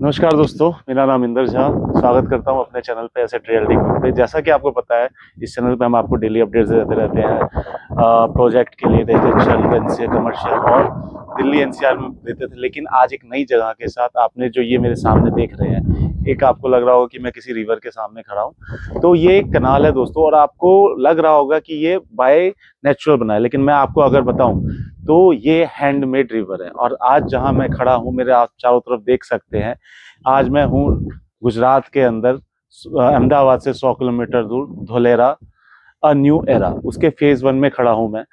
नमस्कार दोस्तों, मेरा नाम इंदर झा। स्वागत करता हूं अपने चैनल पे एसेट रियल्टी पे। जैसा कि आपको पता है, इस चैनल पे हम आपको डेली अपडेट्स देते रहते हैं प्रोजेक्ट के लिए, रेजिडेंशियल, एनसीआर, कमर्शियल और दिल्ली एनसीआर में देते थे। लेकिन आज एक नई जगह के साथ, आपने जो ये मेरे सामने देख रहे हैं, एक आपको लग रहा होगा कि मैं किसी रिवर के सामने खड़ा हूँ। तो ये एक कनाल है दोस्तों, और आपको लग रहा होगा कि ये बाय नेचुरल बना है, लेकिन मैं आपको अगर बताऊं तो ये हैंडमेड रिवर है। और आज जहां मैं खड़ा हूं, मेरे आप चारों तरफ देख सकते हैं, आज मैं हूं गुजरात के अंदर, अहमदाबाद से 100 किलोमीटर दूर धुलेरा, अ न्यू एरा, उसके फेज 1 में खड़ा हूं मैं।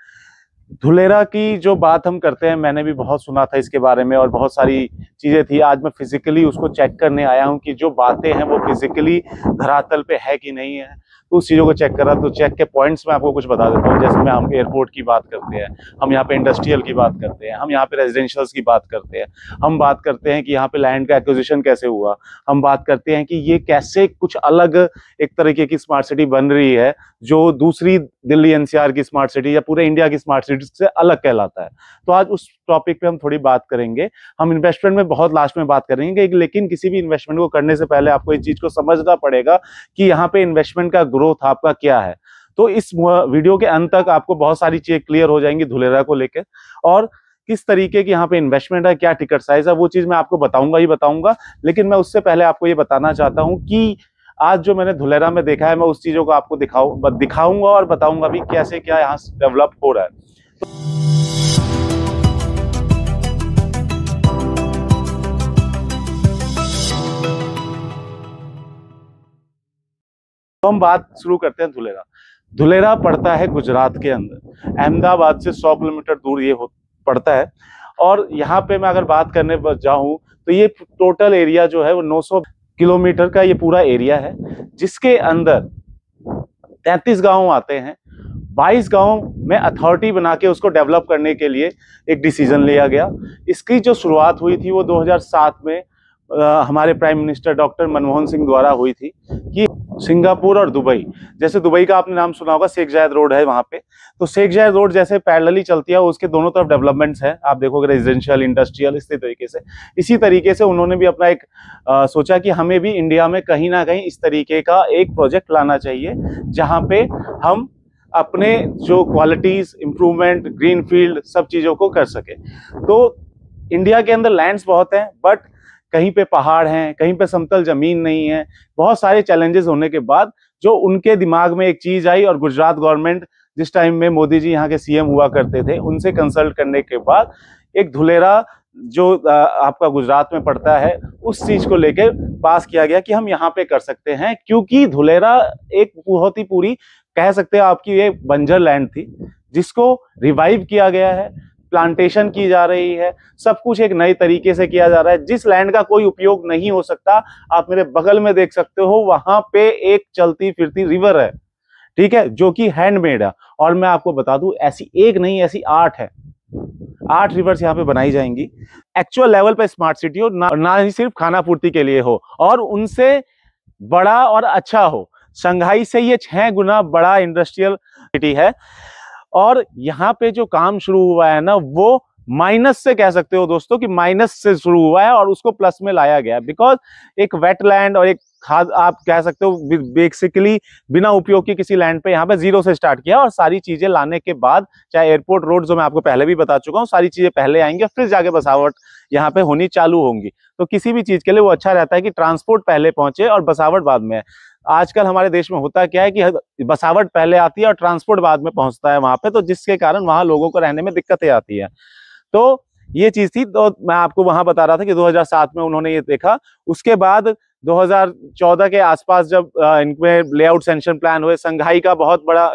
धुलेरा की जो बात हम करते हैं, मैंने भी बहुत सुना था इसके बारे में और बहुत सारी चीजें थी। आज मैं फिजिकली उसको चेक करने आया हूं कि जो बातें हैं वो फिजिकली धरातल पे है कि नहीं है। तो उस चीजों को चेक करा, तो चेक के पॉइंट्स में आपको कुछ बता देता हूँ। जैसे में हम एयरपोर्ट की बात करते हैं, हम यहाँ पे इंडस्ट्रियल की बात करते हैं, हम यहाँ पे रेजिडेंशियल्स की बात करते हैं, हम बात करते हैं कि यहाँ पे लैंड का एक्विजिशन कैसे हुआ, हम बात करते हैं कि ये कैसे कुछ अलग एक तरीके की स्मार्ट सिटी बन रही है जो दूसरी दिल्ली एनसीआर की स्मार्ट सिटी या पूरे इंडिया की स्मार्ट सिटी से अलग कहलाता है। तो आज उस टॉपिक पे हम थोड़ी बात करेंगे। हम इन्वेस्टमेंट में बहुत लास्ट में बात करेंगे, लेकिन किसी भी इन्वेस्टमेंट को करने से पहले आपको इस चीज को समझना पड़ेगा कि यहाँ पे इन्वेस्टमेंट का ग्रोथ आपका क्या है। तो इस वीडियो के अंत तक आपको बहुत सारी चीजें क्लियर हो जाएंगी धुलेरा को लेकर, और किस तरीके की यहाँ पे इन्वेस्टमेंट है, क्या टिकट साइज है, वो चीज मैं आपको बताऊंगा ही बताऊंगा। लेकिन मैं उससे पहले आपको ये बताना चाहता हूँ कि आज जो मैंने धुलेरा में देखा है, मैं उस चीजों को आपको दिखाऊंगा और बताऊंगा भी कैसे क्या यहाँ डेवलप हो रहा है। तो हम बात शुरू करते हैं धुलेरा। धुलेरा पड़ता है गुजरात के अंदर, अहमदाबाद से 100 किलोमीटर दूर ये पड़ता है। और यहाँ पे मैं अगर बात करने जाऊं तो ये टोटल एरिया जो है वो 900 किलोमीटर का ये पूरा एरिया है, जिसके अंदर 33 गांव आते हैं। 22 गांव में अथॉरिटी बना के उसको डेवलप करने के लिए एक डिसीजन लिया गया। इसकी जो शुरुआत हुई थी वो 2007 में हमारे prime minister doctor Manmohan Singh द्वारा हुई थी कि सिंगापुर और दुबई, जैसे दुबई का आपने नाम सुना होगा, शेख जायद रोड है वहां पे, तो शेख जायद रोड जैसे पैरेलली चलती है, उसके दोनों तरफ डेवलपमेंट्स है, आप देखोगे रेजिडेंशियल, इंडस्ट्रियल, इसी तरीके से उन्होंने भी अपना एक सोचा कि हमें भी इंडिया में कहीं ना कहीं इस तरीके का एक प्रोजेक्ट लाना चाहिए जहां पे हम अपने जो क्वालिटीज, इंप्रूवमेंट, ग्रीन फील्ड, सब चीजों को कर सके। तो इंडिया के अंदर लैंड्स बहुत हैं, बट कहीं पे पहाड़ हैं, कहीं पे समतल जमीन नहीं है। बहुत सारे चैलेंजेस होने के बाद जो उनके दिमाग में एक चीज आई, और गुजरात गवर्नमेंट, जिस टाइम में मोदी जी यहाँ के सीएम हुआ करते थे, उनसे कंसल्ट करने के बाद एक धुलेरा जो आपका गुजरात में पड़ता है, उस चीज को लेकर पास किया गया कि हम यहाँ पे कर सकते हैं। क्योंकि धुलेरा एक बहुत ही पूरी, कह सकते हैं आपकी, ये बंजर लैंड थी जिसको रिवाइव किया गया है, प्लांटेशन की जा रही है, सब कुछ एक नए तरीके से किया जा रहा है। जिस लैंड का कोई उपयोग नहीं हो सकता, आप मेरे बगल में देख सकते हो, वहां पे एक चलती फिरती रिवर है, ठीक है, जो कि हैंडमेड है। और मैं आपको बता दूं, ऐसी एक नहीं, ऐसी 8 है। 8 रिवर्स यहाँ पे बनाई जाएंगी। एक्चुअल लेवल पे स्मार्ट सिटी हो, ना ही सिर्फ खाना पूर्ति के लिए हो, और उनसे बड़ा और अच्छा हो। शंघाई से ये 6 गुना बड़ा इंडस्ट्रियल सिटी है। और यहाँ पे जो काम शुरू हुआ है ना, वो माइनस से कह सकते हो दोस्तों कि माइनस से शुरू हुआ है और उसको प्लस में लाया गया, बिकॉज एक वेटलैंड और एक खाद, आप कह सकते हो बेसिकली बिना उपयोग की किसी लैंड पे यहाँ पे जीरो से स्टार्ट किया, और सारी चीजें लाने के बाद, चाहे एयरपोर्ट रोड, जो मैं आपको पहले भी बता चुका हूँ, सारी चीजें पहले आएंगी, फिर जाके बसावट यहाँ पे होनी चालू होंगी। तो किसी भी चीज के लिए वो अच्छा रहता है कि ट्रांसपोर्ट पहले पहुंचे और बसावट बाद में है। आजकल हमारे देश में होता क्या है कि बसावट पहले आती है और ट्रांसपोर्ट बाद में पहुंचता है वहां पे, तो जिसके कारण वहां लोगों को रहने में दिक्कतें आती है। तो ये चीज थी। तो मैं आपको वहां बता रहा था कि 2007 में उन्होंने ये देखा। उसके बाद 2014 के आसपास जब इनमें लेआउट सेंक्शन प्लान हुए, संघाई का बहुत बड़ा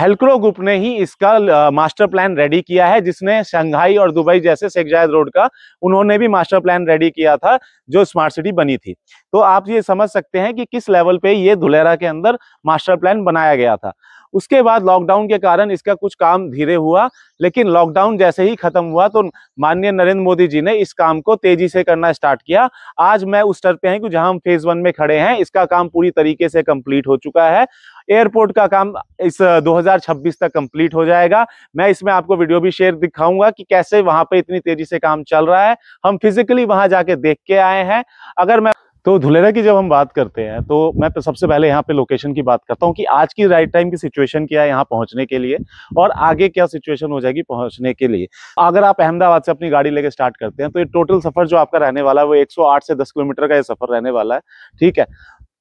हेल्क्रो ग्रुप ने ही इसका मास्टर प्लान रेडी किया है, जिसने संघाई और दुबई जैसे शेख जायद रोड का उन्होंने भी मास्टर प्लान रेडी किया था, जो स्मार्ट सिटी बनी थी। तो आप ये समझ सकते हैं कि किस लेवल पे ये धुलेरा के अंदर मास्टर प्लान बनाया गया था। उसके बाद लॉकडाउन के कारण इसका कुछ काम धीरे हुआ, लेकिन लॉकडाउन जैसे ही खत्म हुआ तो माननीय नरेंद्र मोदी जी ने इस काम को तेजी से करना स्टार्ट किया। आज मैं उस स्तर पे हैं कि जहां हम फेज 1 में खड़े हैं, इसका काम पूरी तरीके से कंप्लीट हो चुका है। एयरपोर्ट का काम इस 2026 तक कंप्लीट हो जाएगा। मैं इसमें आपको वीडियो भी शेयर दिखाऊंगा कि कैसे वहां पे इतनी तेजी से काम चल रहा है। हम फिजिकली वहां जाके देख के आए हैं। अगर मैं तो धुलेरा की जब हम बात करते हैं तो मैं सबसे पहले यहाँ पे लोकेशन की बात करता हूँ कि आज की राइट टाइम की सिचुएशन क्या है यहाँ पहुंचने के लिए और आगे क्या सिचुएशन हो जाएगी पहुंचने के लिए। अगर आप अहमदाबाद से अपनी गाड़ी लेके स्टार्ट करते हैं तो ये टोटल सफर जो आपका रहने वाला है वो 108 से 10 किलोमीटर का ये सफर रहने वाला है। ठीक है,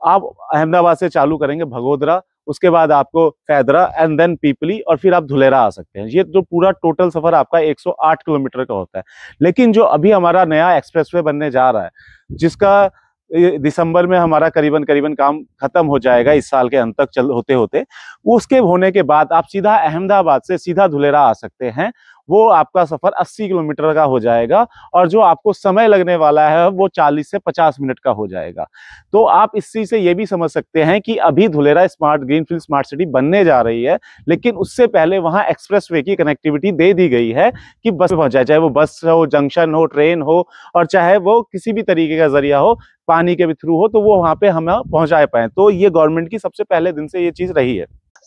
आप अहमदाबाद से चालू करेंगे भगोदरा, उसके बाद आपको फैदरा एंड देन पीपली और फिर आप धुलेरा आ सकते हैं। ये जो पूरा टोटल सफर आपका 108 किलोमीटर का होता है। लेकिन जो अभी हमारा नया एक्सप्रेसवे बनने जा रहा है, जिसका दिसंबर में हमारा करीबन काम खत्म हो जाएगा इस साल के अंत तक होते होते, उसके होने के बाद आप सीधा अहमदाबाद से सीधा धुलेरा आ सकते हैं। वो आपका सफर 80 किलोमीटर का हो जाएगा और जो आपको समय लगने वाला है वो 40 से 50 मिनट का हो जाएगा। तो आप इस चीज से ये भी समझ सकते हैं कि अभी Dholera smart greenfield smart city बनने जा रही है, लेकिन उससे पहले वहां एक्सप्रेसवे की कनेक्टिविटी दे दी गई है कि बस पहुंच जाए, चाहे वो बस हो, जंक्शन हो, ट्रेन हो और चाहे वो किसी भी तरीके का जरिया हो, पानी के भी थ्रू हो, तो वो वहां पे हम पहुंचा पाए। तो ये गवर्नमेंट की सबसे पहले दिन से ये चीज रही है।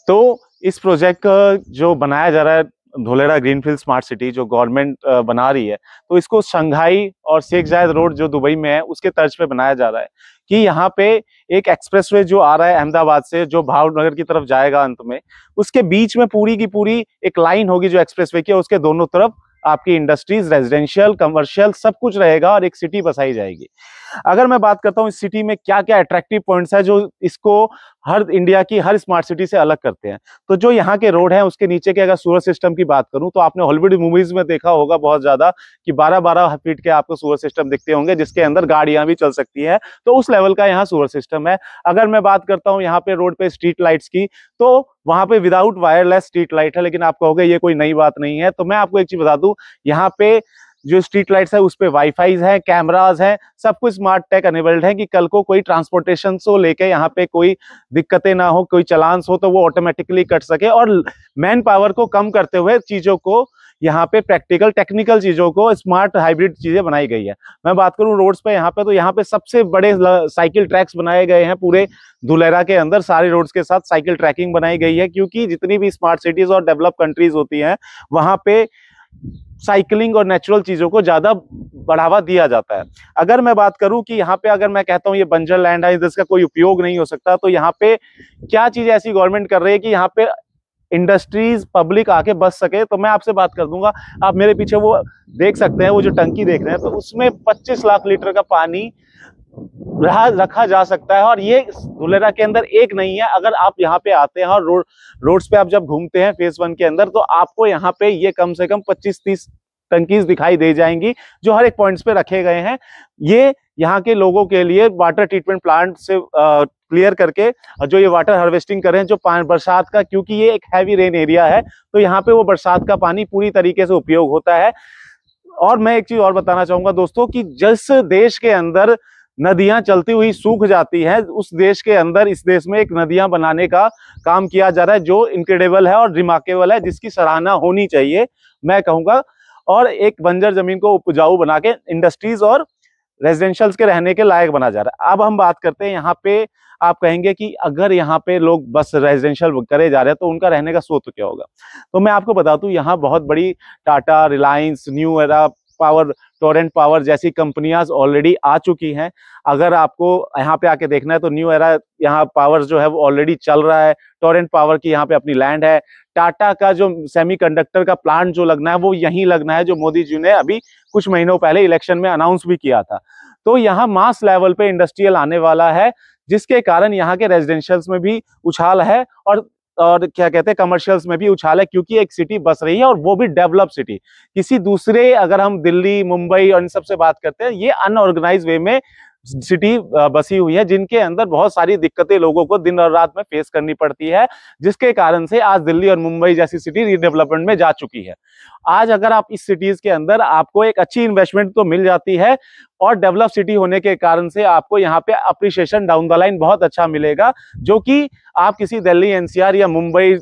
तो इस प्रोजेक्ट जो बनाया जा रहा है धुलेरा ग्रीनफील्ड स्मार्ट सिटी जो गवर्नमेंट बना रही है, तो इसको शंघाई और शेख जायद रोड जो दुबई में है उसके तर्ज पे बनाया जा रहा है कि यहाँ पे एक एक्सप्रेसवे जो आ रहा है अहमदाबाद से जो भावनगर की तरफ जाएगा अंत में, उसके बीच में पूरी की पूरी एक लाइन होगी जो एक्सप्रेसवे की, उसके दोनों तरफ आपकी इंडस्ट्रीज, रेजिडेंशियल, कमर्शियल सब कुछ रहेगा और एक सिटी बसाई जाएगी। अगर मैं बात करता हूँ इस सिटी में क्या क्या अट्रैक्टिव पॉइंट्स है जो इसको हर इंडिया की हर स्मार्ट सिटी से अलग करते हैं, तो जो यहाँ के रोड हैं उसके नीचे के अगर सूरज सिस्टम की बात करूं तो आपने हॉलीवुड मूवीज में देखा होगा बहुत ज्यादा कि 12-12 फीट के आपको सूरज सिस्टम दिखते होंगे जिसके अंदर गाड़ियां भी चल सकती है। तो उस लेवल का यहाँ सूरज सिस्टम है। अगर मैं बात करता हूँ यहाँ पे रोड पे स्ट्रीट लाइट्स की, तो वहां पे विदाउट वायरलेस स्ट्रीट लाइट है, लेकिन आप कहोगे ये कोई नई बात नहीं है। तो मैं आपको एक चीज बता दूं, यहाँ पे जो स्ट्रीट लाइट्स है उस पे वाईफाई है, कैमरास हैं, सब कुछ स्मार्ट टेक अनेबल्ड है कि कल को कोई ट्रांसपोर्टेशन से लेके यहाँ पे कोई दिक्कतें ना हो, कोई चलान्स हो तो वो ऑटोमेटिकली कट सके और मैन पावर को कम करते हुए चीजों को यहाँ पे प्रैक्टिकल टेक्निकल चीजों को स्मार्ट हाइब्रिड चीजें बनाई गई है। मैं बात करूं रोड्स पे यहाँ पे, तो यहाँ पे सबसे बड़े साइकिल ट्रैक्स बनाए गए हैं पूरे धुलेरा के अंदर। सारे रोड्स के साथ साइकिल ट्रैकिंग बनाई गई है क्योंकि जितनी भी स्मार्ट सिटीज और डेवलप कंट्रीज होती हैं वहां पे साइकिलिंग और नेचुरल चीजों को ज्यादा बढ़ावा दिया जाता है। अगर मैं बात करूं कि यहाँ पे अगर मैं कहता हूं ये बंजर लैंड है, जिसका कोई उपयोग नहीं हो सकता, तो यहाँ पे क्या चीज ऐसी गवर्नमेंट कर रही है कि यहाँ पे इंडस्ट्रीज पब्लिक आके बस सके। तो मैं आपसे बात कर दूंगा, आप मेरे पीछे वो देख सकते हैं, वो जो टंकी देख रहे हैं, तो उसमें 25 लाख लीटर का पानी रखा जा सकता है। और ये धुलेरा के अंदर एक नहीं है। अगर आप यहाँ पे आते हैं और रोड्स पे आप जब घूमते हैं फेज 1 के अंदर, तो आपको यहाँ पे ये कम से कम 25-30 टंकीज दिखाई दे जाएंगी जो हर एक पॉइंट्स पे रखे गए हैं। ये यहाँ के लोगों के लिए वाटर ट्रीटमेंट प्लांट से क्लियर करके जो ये वाटर हार्वेस्टिंग कर रहे हैं, जो बरसात का, क्योंकि ये एक हैवी रेन एरिया है तो यहाँ पे वो बरसात का पानी पूरी तरीके से उपयोग होता है। और मैं एक चीज और बताना चाहूंगा दोस्तों कि जिस देश के अंदर नदियां चलती हुई सूख जाती हैं, उस देश के अंदर इस देश में एक नदियां बनाने का काम किया जा रहा है जो इनक्रेडिबल है और रिमार्केबल है, जिसकी सराहना होनी चाहिए मैं कहूंगा। और एक बंजर जमीन को उपजाऊ बना के इंडस्ट्रीज और रेजिडेंशियल्स के रहने के लायक बना जा रहा है। अब हम बात करते हैं यहाँ पे, आप कहेंगे कि अगर यहाँ पे लोग बस रेजिडेंशियल करे जा रहे हैं तो उनका रहने का स्रोत क्या होगा। तो मैं आपको बता दूं, यहाँ बहुत बड़ी Tata, Reliance, new era power, Torrent power जैसी कंपनियां ऑलरेडी आ चुकी हैं। अगर आपको यहाँ पे आके देखना है तो न्यू एरा यहाँ पावर जो है वो ऑलरेडी चल रहा है। टोरेंट पावर की यहाँ पे अपनी लैंड है। टाटा का जो सेमीकंडक्टर का प्लांट जो लगना है वो यहीं लगना है, जो मोदी जी ने अभी कुछ महीनों पहले इलेक्शन में अनाउंस भी किया था। तो यहाँ मास लेवल पे इंडस्ट्रियल आने वाला है, जिसके कारण यहाँ के रेजिडेंशियल्स में भी उछाल है और क्या कहते हैं कमर्शियल्स में भी उछाल है, क्योंकि एक सिटी बस रही है और वो भी डेवलप सिटी। किसी दूसरे, अगर हम दिल्ली, मुंबई और इन सब से बात करते हैं, ये अनऑर्गेनाइज वे में सिटी बसी हुई है जिनके अंदर बहुत सारी दिक्कतें लोगों को दिन और रात में फेस करनी पड़ती है, जिसके कारण से आज दिल्ली और मुंबई जैसी सिटी रीडेवलपमेंट में जा चुकी है। आज अगर आप इस सिटीज के अंदर, आपको एक अच्छी इन्वेस्टमेंट तो मिल जाती है और डेवलप सिटी होने के कारण से आपको यहाँ पे अप्रिशिएशन डाउन द लाइन बहुत अच्छा मिलेगा, जो कि आप किसी दिल्ली, एनसीआर या मुंबई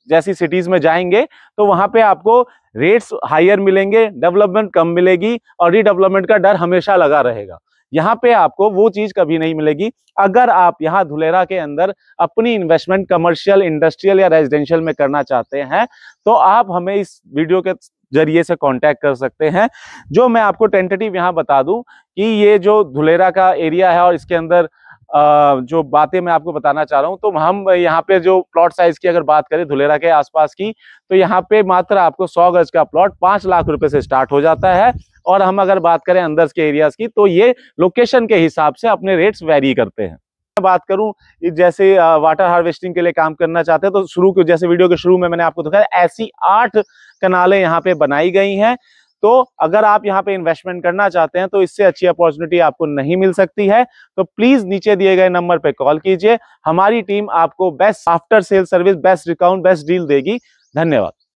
जैसी सिटीज में जाएंगे तो वहां पे आपको रेट्स हायर मिलेंगे, डेवलपमेंट कम मिलेगी और रीडेवलपमेंट का डर हमेशा लगा रहेगा। यहाँ पे आपको वो चीज कभी नहीं मिलेगी। अगर आप यहाँ धुलेरा के अंदर अपनी इन्वेस्टमेंट कमर्शियल, इंडस्ट्रियल या रेजिडेंशियल में करना चाहते हैं तो आप हमें इस वीडियो के जरिए से कांटेक्ट कर सकते हैं। जो मैं आपको टेंटेटिव यहाँ बता दूं कि ये जो धुलेरा का एरिया है और इसके अंदर जो बातें मैं आपको बताना चाह रहा हूं, तो हम यहाँ पे जो प्लॉट साइज की अगर बात करें धुलेरा के आसपास की, तो यहाँ पे मात्र आपको 100 गज का प्लॉट 5 लाख रुपए से स्टार्ट हो जाता है। और हम अगर बात करें अंदर के एरियाज की, तो ये लोकेशन के हिसाब से अपने रेट्स वेरी करते हैं। बात करूं जैसे वाटर हार्वेस्टिंग के लिए काम करना चाहते हैं, तो जैसे वीडियो के शुरू में मैंने आपको दिखाया, ऐसी 8 कनालें यहाँ पे बनाई गई हैं। तो अगर आप यहाँ पे इन्वेस्टमेंट करना चाहते हैं तो इससे अच्छी अपॉर्चुनिटी आपको नहीं मिल सकती है। तो प्लीज नीचे दिए गए नंबर पे कॉल कीजिए, हमारी टीम आपको best after sale service, best discount, best deal देगी। धन्यवाद।